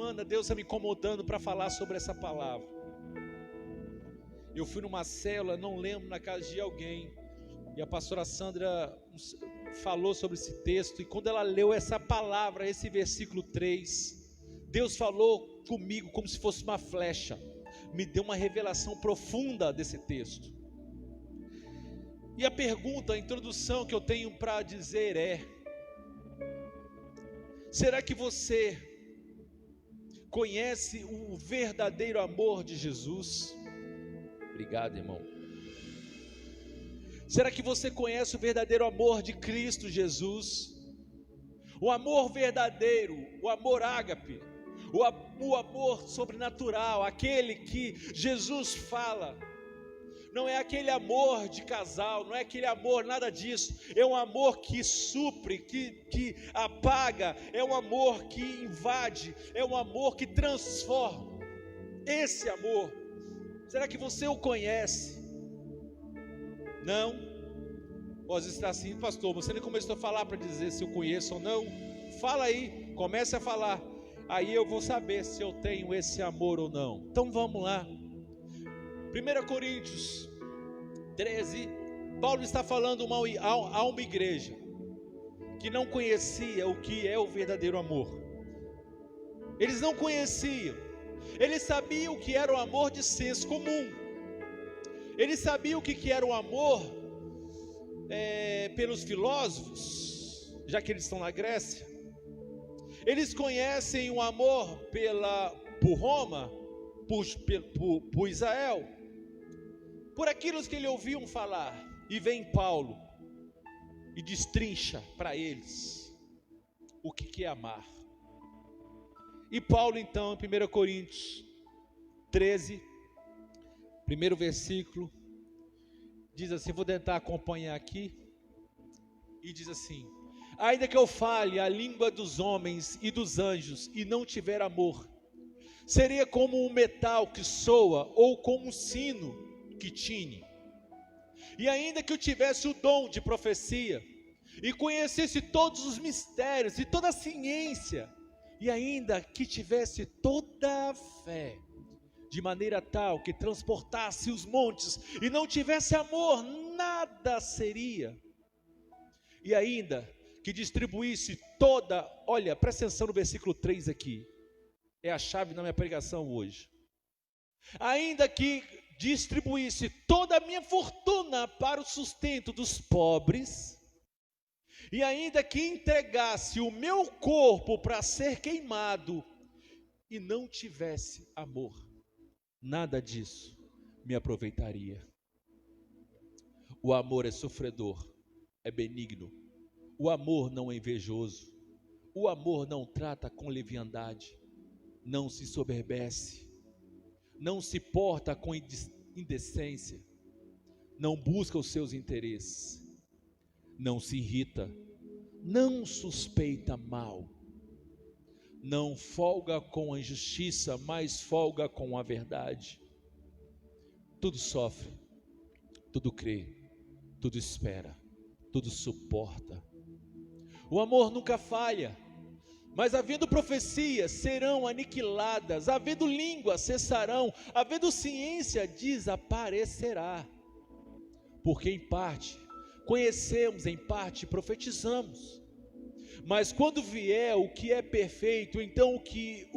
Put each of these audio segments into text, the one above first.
semana Deus está me incomodando para falar sobre essa palavra. Eu fui numa célula, não lembro, na casa de alguém, e a pastora Sandra falou sobre esse texto, e quando ela leu essa palavra, esse versículo 3, Deus falou comigo como se fosse uma flecha, me deu uma revelação profunda desse texto. E a pergunta, a introdução que eu tenho para dizer é: será que você conhece o verdadeiro amor de Jesus? Obrigado, irmão. Será que você conhece o verdadeiro amor de Cristo Jesus? O amor verdadeiro, o amor ágape, o amor sobrenatural, aquele que Jesus fala. Não é aquele amor de casal, não é aquele amor, nada disso. É um amor que supre, que apaga, é um amor que invade, é um amor que transforma. Esse amor, será que você o conhece? Não? Pode estar assim, pastor, você nem começou a falar para dizer se eu conheço ou não. Fala aí, comece a falar, aí eu vou saber se eu tenho esse amor ou não. Então vamos lá. 1 Coríntios 13, Paulo está falando a uma igreja que não conhecia o que é o verdadeiro amor. Eles não conheciam, eles sabiam o que era o amor de senso comum, eles sabiam o que era o amor pelos filósofos, já que eles estão na Grécia. Eles conhecem o amor por Roma, por Israel, por aquilo que eles ouviam falar. E vem Paulo e destrincha para eles o que é amar. E Paulo então, em 1 Coríntios 13, primeiro versículo, diz assim, vou tentar acompanhar aqui, e diz assim: ainda que eu fale a língua dos homens e dos anjos e não tiver amor, seria como um metal que soa, ou como um sino que tine. E ainda que eu tivesse o dom de profecia, e conhecesse todos os mistérios e toda a ciência, e ainda que tivesse toda a fé, de maneira tal que transportasse os montes, e não tivesse amor, nada seria. E ainda que distribuísse toda, olha, presta atenção no versículo 3 aqui, é a chave da minha pregação hoje. Ainda que distribuísse toda a minha fortuna para o sustento dos pobres, e ainda que entregasse o meu corpo para ser queimado, e não tivesse amor, nada disso me aproveitaria. O amor é sofredor, é benigno. O amor não é invejoso. O amor não trata com leviandade, não se soberbece, não se porta com indecência, não busca os seus interesses, não se irrita, não suspeita mal, não folga com a injustiça, mas folga com a verdade. Tudo sofre, tudo crê, tudo espera, tudo suporta. O amor nunca falha. Mas havendo profecias, serão aniquiladas, havendo língua, cessarão, havendo ciência, desaparecerá. Porque em parte conhecemos, em parte profetizamos. Mas quando vier o que é perfeito, então o que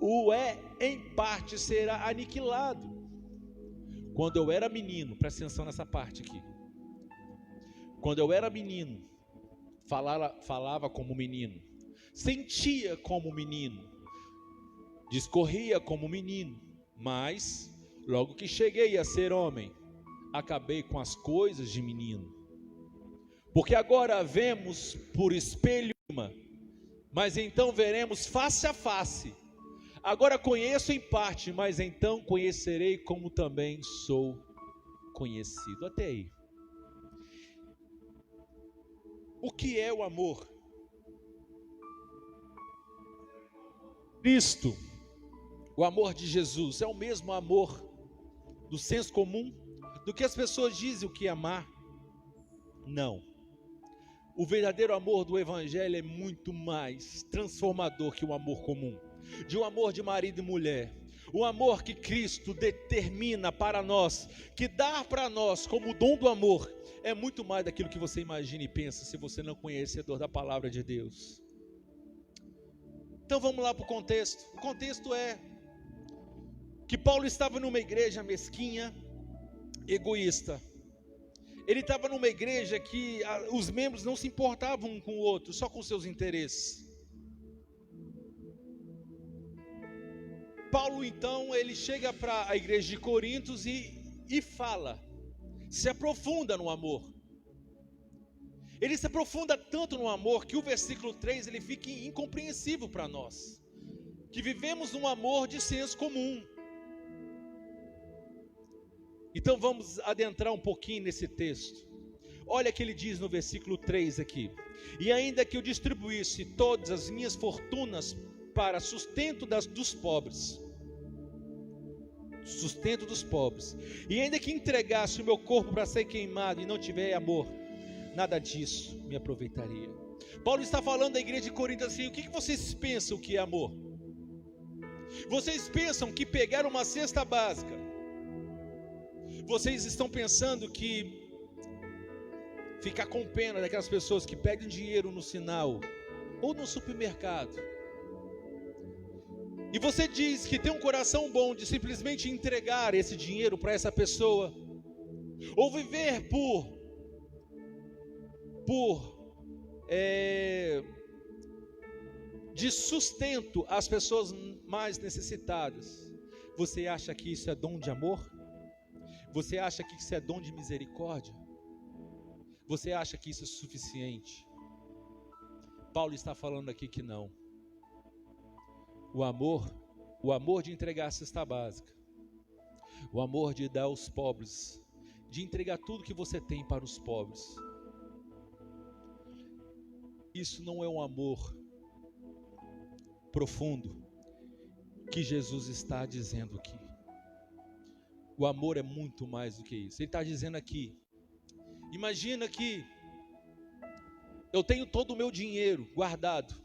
o é em parte será aniquilado. Quando eu era menino, presta atenção nessa parte aqui. Quando eu era menino, falava como menino, sentia como menino, discorria como menino, mas logo que cheguei a ser homem, acabei com as coisas de menino. Porque agora vemos por espelho, mas então veremos face a face. Agora conheço em parte, mas então conhecerei como também sou conhecido. Até aí. O que é o amor? Cristo, o amor de Jesus, é o mesmo amor do senso comum, do que as pessoas dizem o que é amar? Não. O verdadeiro amor do Evangelho é muito mais transformador que o amor comum. de um amor de marido e mulher. O amor que Cristo determina para nós, que dá para nós como dom do amor, é muito mais daquilo que você imagina e pensa, se você não é conhecedor da palavra de Deus. Então vamos lá para o contexto. O contexto é que Paulo estava numa igreja mesquinha, egoísta. Ele estava numa igreja que os membros não se importavam um com o outro, só com seus interesses. Paulo então, ele chega para a igreja de Corintos e fala, se aprofunda no amor. Ele se aprofunda tanto no amor que o versículo 3 ele fica incompreensível para nós, que vivemos um amor de senso comum. Então vamos adentrar um pouquinho nesse texto. Olha o que ele diz no versículo 3 aqui: e ainda que eu distribuísse todas as minhas fortunas para sustento dos pobres, e ainda que entregasse o meu corpo para ser queimado e não tiver amor, nada disso me aproveitaria. Paulo está falando da igreja de Corinto assim: o que vocês pensam que é amor? Vocês pensam que pegar uma cesta básica, vocês estão pensando que ficar com pena daquelas pessoas que pedem dinheiro no sinal ou no supermercado, e você diz que tem um coração bom de simplesmente entregar esse dinheiro para essa pessoa, ou viver de sustento às pessoas mais necessitadas. Você acha que isso é dom de amor? Você acha que isso é dom de misericórdia? Você acha que isso é suficiente? Paulo está falando aqui que não. O amor de entregar a cesta básica, o amor de dar aos pobres, de entregar tudo que você tem para os pobres, isso não é um amor profundo que Jesus está dizendo aqui. O amor é muito mais do que isso. Ele está dizendo aqui, imagina que eu tenho todo o meu dinheiro guardado,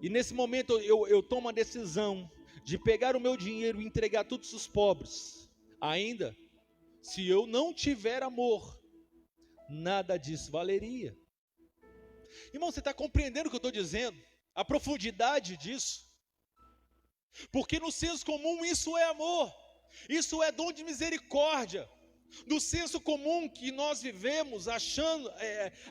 e nesse momento eu tomo a decisão de pegar o meu dinheiro e entregar todos os pobres. Ainda, se eu não tiver amor, nada disso valeria. Irmão, você está compreendendo o que eu estou dizendo? A profundidade disso? Porque no senso comum isso é amor, isso é dom de misericórdia. No senso comum que nós vivemos,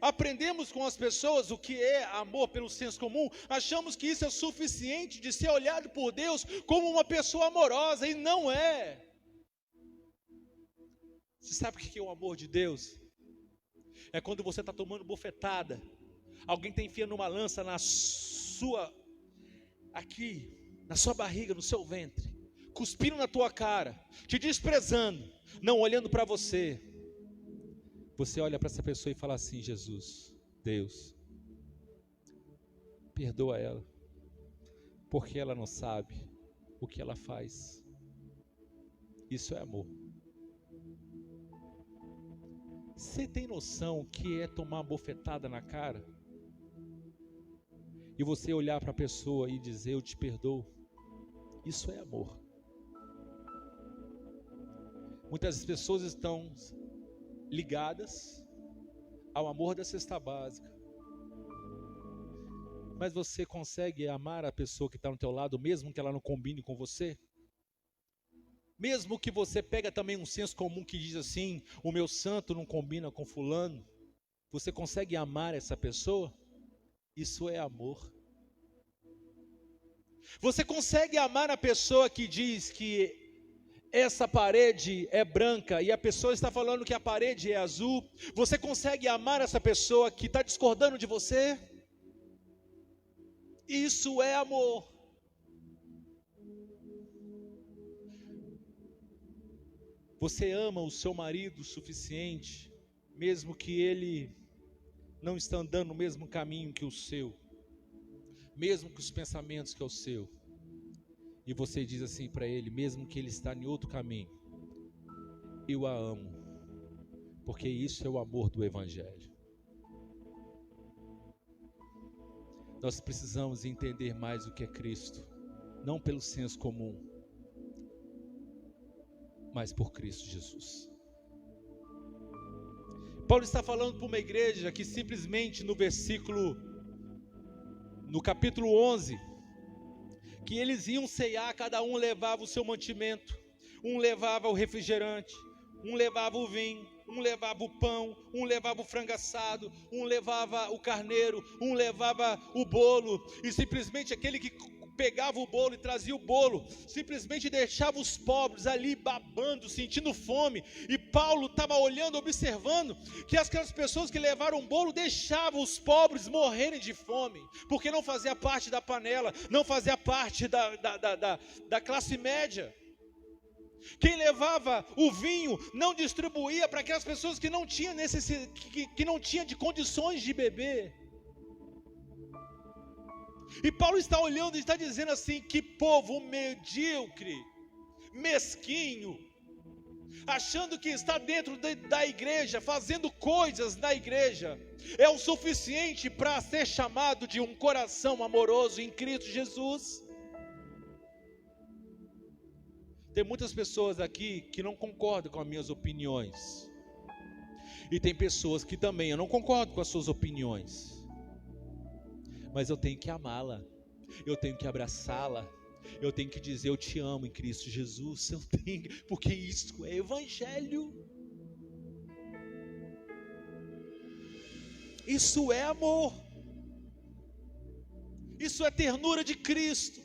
aprendemos com as pessoas o que é amor pelo senso comum, achamos que isso é suficiente de ser olhado por Deus como uma pessoa amorosa, e não é. Você sabe o que é o amor de Deus? É quando você está tomando bofetada, alguém está enfiando uma lança na sua barriga, no seu ventre, cuspindo na tua cara, te desprezando, não olhando para você. Você olha para essa pessoa e fala assim: Jesus, Deus, perdoa ela, porque ela não sabe o que ela faz. Isso é amor. Você tem noção o que é tomar uma bofetada na cara? E você olhar para a pessoa e dizer: eu te perdoo. Isso é amor. Muitas pessoas estão ligadas ao amor da cesta básica, mas você consegue amar a pessoa que está no teu lado, mesmo que ela não combine com você? Mesmo que você pega também um senso comum que diz assim: o meu santo não combina com fulano, você consegue amar essa pessoa? Isso é amor. Você consegue amar a pessoa que diz que essa parede é branca e a pessoa está falando que a parede é azul? Você consegue amar essa pessoa que está discordando de você? Isso é amor. Você ama o seu marido o suficiente, mesmo que ele não está andando no mesmo caminho que o seu, mesmo que os pensamentos que é o seu, e você diz assim para ele, mesmo que ele está em outro caminho: eu a amo, porque isso é o amor do Evangelho. Nós precisamos entender mais o que é Cristo, não pelo senso comum, mas por Cristo Jesus. Paulo está falando para uma igreja que simplesmente no capítulo 11, que eles iam ceiar, cada um levava o seu mantimento, um levava o refrigerante, um levava o vinho, um levava o pão, um levava o frango assado, um levava o carneiro, um levava o bolo, e simplesmente aquele que pegava o bolo e trazia o bolo, simplesmente deixava os pobres ali babando, sentindo fome, e Paulo estava olhando, observando, que aquelas pessoas que levaram o bolo, deixavam os pobres morrerem de fome, porque não fazia parte da panela, não fazia parte da classe média. Quem levava o vinho, não distribuía para aquelas pessoas que não tinham que não tinham de condições de beber. E Paulo está olhando e está dizendo assim, que povo medíocre, mesquinho, achando que está dentro da igreja, fazendo coisas na igreja, é o suficiente para ser chamado de um coração amoroso em Cristo Jesus. Tem muitas pessoas aqui que não concordam com as minhas opiniões, e tem pessoas que também eu não concordo com as suas opiniões, mas eu tenho que amá-la, eu tenho que abraçá-la, eu tenho que dizer eu te amo em Cristo Jesus, porque isso é evangelho, isso é amor, isso é ternura de Cristo.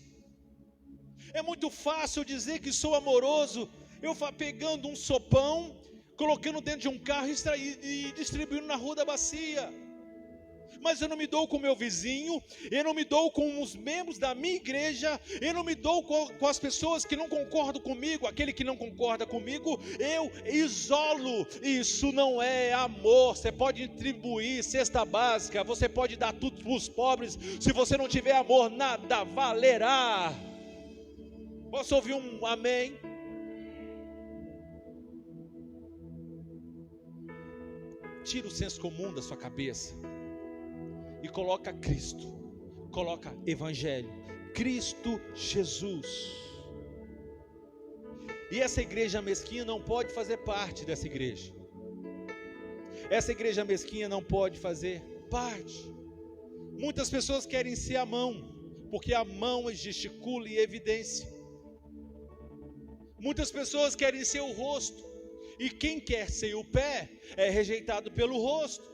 É muito fácil dizer que sou amoroso, eu pegando um sopão, colocando dentro de um carro e distribuindo na rua da bacia. Mas eu não me dou com o meu vizinho, eu não me dou com os membros da minha igreja, eu não me dou com as pessoas que não concordam comigo, aquele que não concorda comigo, eu isolo. Isso não é amor. Você pode distribuir cesta básica, você pode dar tudo para os pobres, se você não tiver amor, nada valerá. Posso ouvir um amém? Tira o senso comum da sua cabeça e coloca Cristo, coloca Evangelho, Cristo Jesus. E essa igreja mesquinha não pode fazer parte dessa igreja. Essa igreja mesquinha não pode fazer parte. Muitas pessoas querem ser a mão, porque a mão gesticula e evidência. Muitas pessoas querem ser o rosto, e quem quer ser o pé é rejeitado pelo rosto.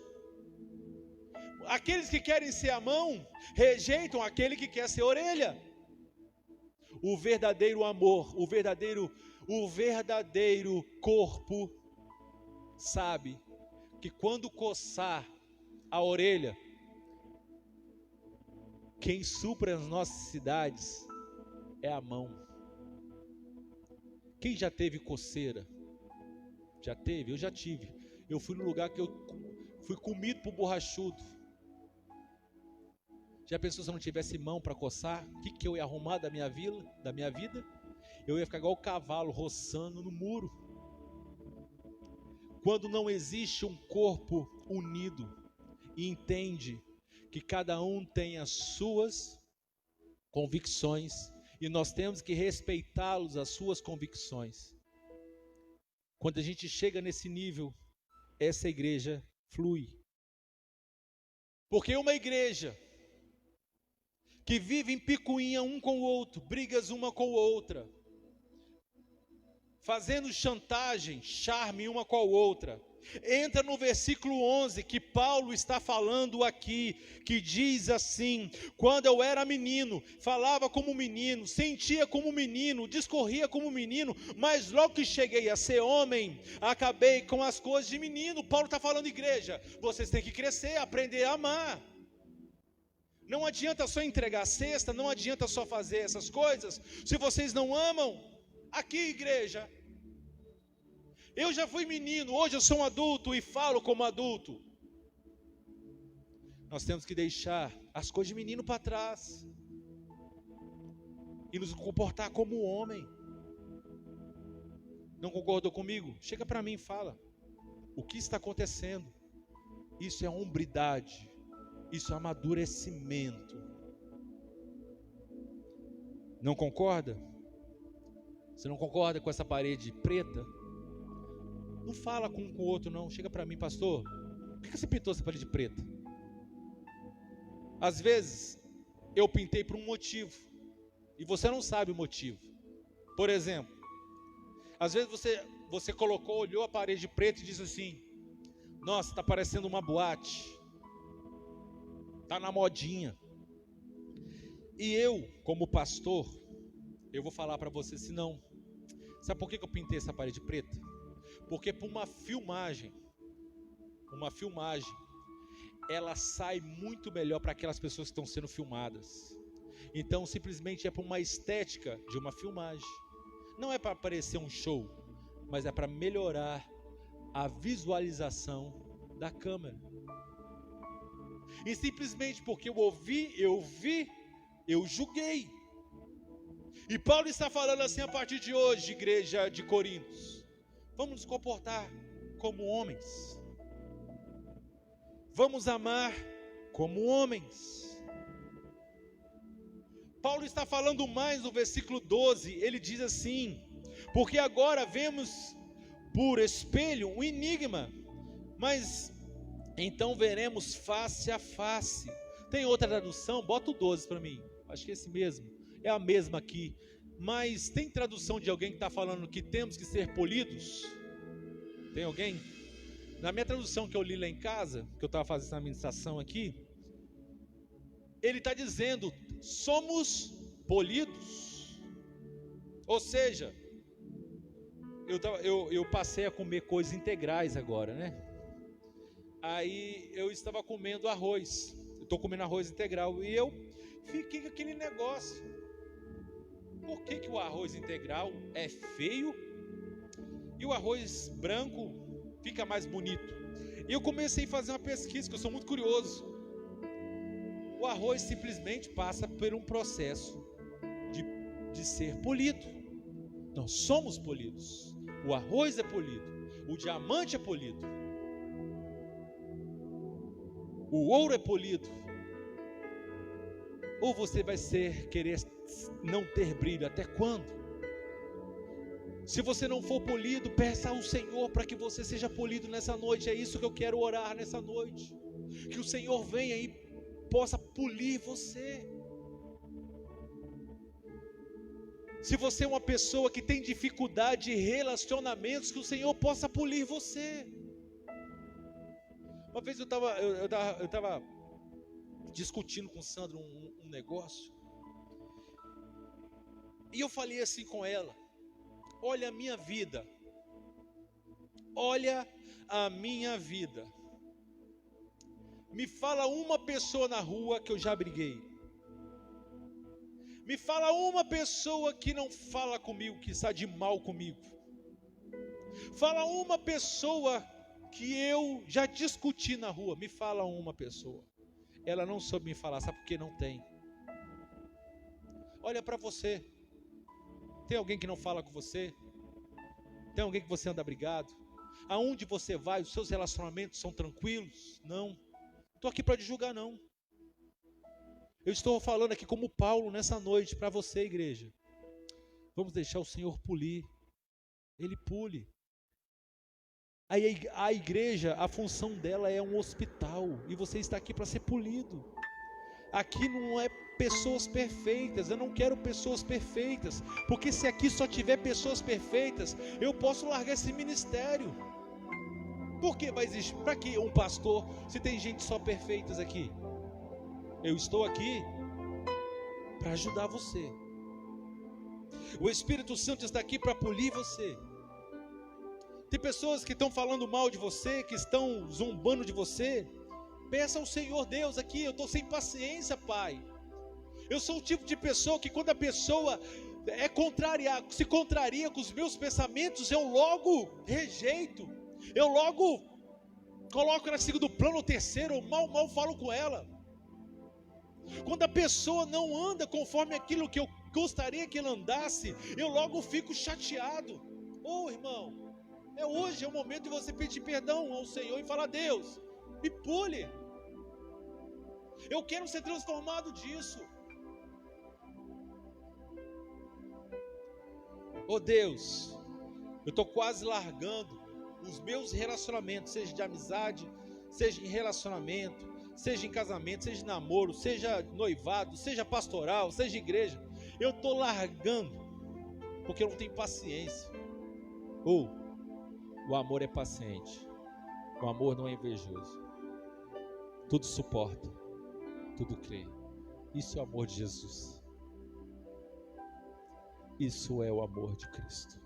Aqueles que querem ser a mão rejeitam aquele que quer ser a orelha. O verdadeiro amor, o verdadeiro corpo sabe que quando coçar a orelha, quem supra as nossas cidades é a mão. Quem já teve coceira? Já teve? Eu já tive. Eu fui no lugar que eu fui comido por borrachudo. Já pensou se eu não tivesse mão para coçar? O que eu ia arrumar da minha vida? Eu ia ficar igual o cavalo roçando no muro. Quando não existe um corpo unido e entende que cada um tem as suas convicções, e nós temos que respeitá-los, as suas convicções. Quando a gente chega nesse nível, essa igreja flui. Porque uma igreja que vive em picuinha um com o outro, brigas uma com a outra, fazendo chantagem, charme uma com a outra, entra no versículo 11 que Paulo está falando aqui, que diz assim: quando eu era menino, falava como menino, sentia como menino, discorria como menino, mas logo que cheguei a ser homem, acabei com as coisas de menino. Paulo está falando, igreja, vocês têm que crescer, aprender a amar. Não adianta só entregar a cesta, não adianta só fazer essas coisas, se vocês não amam. Aqui, igreja, eu já fui menino, hoje eu sou um adulto e falo como adulto. Nós temos que deixar as coisas de menino para trás e nos comportar como homem. Não concordou comigo? Chega para mim e fala. O que está acontecendo? Isso é hombridade, isso é amadurecimento. Não concorda? Você não concorda com essa parede preta? Não fala com um com o outro não. Chega para mim, pastor, por que você pintou essa parede preta? Às vezes, eu pintei por um motivo, e você não sabe o motivo. Por exemplo, às vezes você olhou a parede preta e disse assim: nossa, está parecendo uma boate, está na modinha. E eu, como pastor, eu vou falar para você assim, não. Sabe por que eu pintei essa parede preta? Porque por uma filmagem, ela sai muito melhor para aquelas pessoas que estão sendo filmadas. Então simplesmente é para uma estética de uma filmagem. Não é para parecer um show, mas é para melhorar a visualização da câmera. E simplesmente porque eu ouvi, eu vi, eu julguei. E Paulo está falando assim a partir de hoje, igreja de Coríntios: vamos nos comportar como homens. Vamos amar como homens. Paulo está falando mais no versículo 12, ele diz assim: porque agora vemos por espelho um enigma, mas então veremos face a face. Tem outra tradução? Bota o 12 para mim, acho que é esse mesmo, é a mesma aqui. Mas tem tradução de alguém que está falando que temos que ser polidos? Tem alguém? Na minha tradução que eu li lá em casa, que eu estava fazendo essa ministração aqui, ele está dizendo: somos polidos. Ou seja, eu passei a comer coisas integrais agora, né? Aí eu estava comendo arroz, eu estou comendo arroz integral, e eu fiquei com aquele negócio: por que o arroz integral é feio e o arroz branco fica mais bonito? E eu comecei a fazer uma pesquisa, que eu sou muito curioso. O arroz simplesmente passa por um processo de ser polido. Nós somos polidos. O arroz é polido, o diamante é polido, o ouro é polido. Ou você vai querer não ter brilho até quando? Se você não for polido, peça ao Senhor para que você seja polido nessa noite. É isso que eu quero orar nessa noite, que o Senhor venha e possa polir você. Se você é uma pessoa que tem dificuldade de relacionamentos, que o Senhor possa polir você. Uma vez eu estava discutindo com Sandra um negócio, e eu falei assim com ela: olha a minha vida, olha a minha vida, me fala uma pessoa na rua que eu já briguei, me fala uma pessoa que não fala comigo, que está de mal comigo, fala uma pessoa que eu já discuti na rua, me fala uma pessoa. Ela não soube me falar, sabe por que não tem? Olha para você, tem alguém que não fala com você? Tem alguém que você anda brigado? Aonde você vai, os seus relacionamentos são tranquilos? Não. Estou aqui para te julgar, não. Eu estou falando aqui como Paulo nessa noite para você, igreja. Vamos deixar o Senhor polir. Ele pule. A igreja, a função dela é um hospital, e você está aqui para ser polido. Aqui não é pessoas perfeitas, eu não quero pessoas perfeitas, porque se aqui só tiver pessoas perfeitas, eu posso largar esse ministério. Por que vai existir? Para que um pastor, se tem gente só perfeitas aqui? Eu estou aqui para ajudar você. O Espírito Santo está aqui para polir você. Tem pessoas que estão falando mal de você, que estão zombando de você. Peça ao Senhor Deus aqui: eu estou sem paciência, Pai. Eu sou o tipo de pessoa que quando a pessoa se contraria com os meus pensamentos, eu logo rejeito. Eu logo coloco ela em segundo plano ou terceiro, ou mal falo com ela. Quando a pessoa não anda conforme aquilo que eu gostaria que ela andasse, eu logo fico chateado. Irmão, hoje é o momento de você pedir perdão ao Senhor e falar: Deus, me pule. Eu quero ser transformado disso. Oh Deus, eu estou quase largando os meus relacionamentos, seja de amizade, seja em relacionamento, seja em casamento, seja em namoro, seja noivado, seja pastoral, seja igreja. Eu estou largando, porque eu não tenho paciência. O amor é paciente, o amor não é invejoso, tudo suporta, tudo crê. Isso é o amor de Jesus. Isso é o amor de Cristo.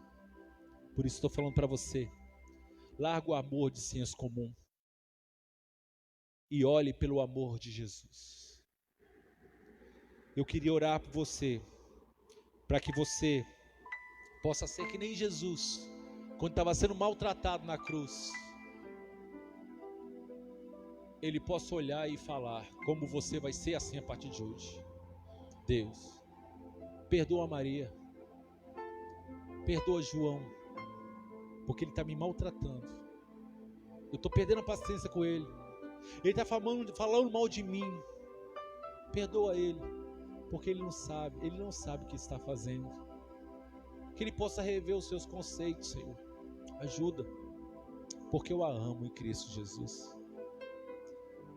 Por isso estou falando para você, larga o amor de senso comum e olhe pelo amor de Jesus. Eu queria orar por você, para que você possa ser que nem Jesus, quando estava sendo maltratado na cruz, ele possa olhar e falar, como você vai ser assim a partir de hoje. Deus, perdoa Maria, perdoa João, porque ele está me maltratando, eu estou perdendo a paciência com ele está falando mal de mim. Perdoa ele, porque ele não sabe o que está fazendo. Que ele possa rever os seus conceitos, Senhor. Ajuda, porque eu a amo em Cristo Jesus.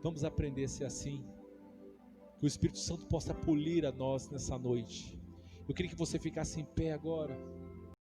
Vamos aprender a ser assim, que o Espírito Santo possa polir a nós nessa noite. Eu queria que você ficasse em pé agora.